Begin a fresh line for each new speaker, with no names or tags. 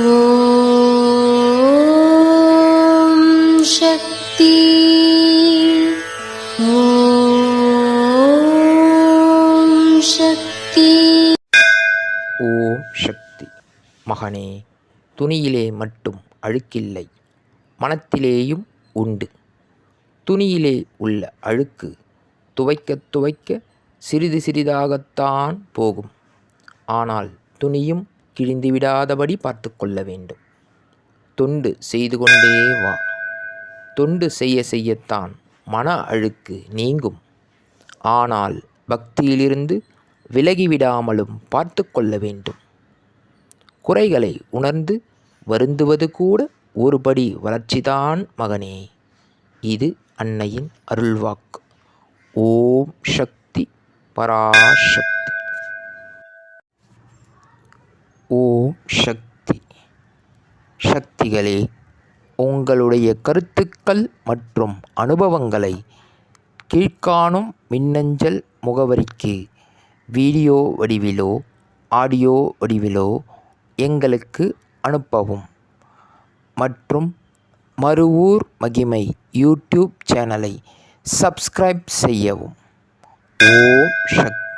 ஓம் சக்தி. ஓம் சக்தி.
ஓம் சக்தி. மகனே, துணியிலே மட்டும் அழுக்கில்லை, மனத்திலேயும் உண்டு. துணியிலே உள்ள அழுக்கு துவைக்க துவைக்க சிறிது சிறிதாகத்தான் போகும். ஆனால் துணியும் கிழிந்துவிடாதபடி பார்த்து கொள்ள வேண்டும். தொண்டு செய்து கொண்டே வா. தொண்டு செய்ய செய்யத்தான் மன அழுக்கு நீங்கும். ஆனால் பக்தியிலிருந்து விலகிவிடாமலும் பார்த்து கொள்ள வேண்டும். குறைகளை உணர்ந்து வருந்துவது கூட ஒருபடி வளர்ச்சிதான் மகனே. இது அன்னையின் அருள்வாக்கு. ஓம் சக்தி பராசக்தி. ஓம் சக்தி. சக்திகளே, உங்களுடைய கருத்துக்கள் மற்றும் அனுபவங்களை கீழ்காணும் மின்னஞ்சல் முகவரிக்கு வீடியோ வடிவிலோ ஆடியோ வடிவிலோ எங்களுக்கு அனுப்பவும். மற்றும் மறுவூர் மகிமை யூடியூப் சேனலை சப்ஸ்கிரைப் செய்யவும். ஓம் சக்தி.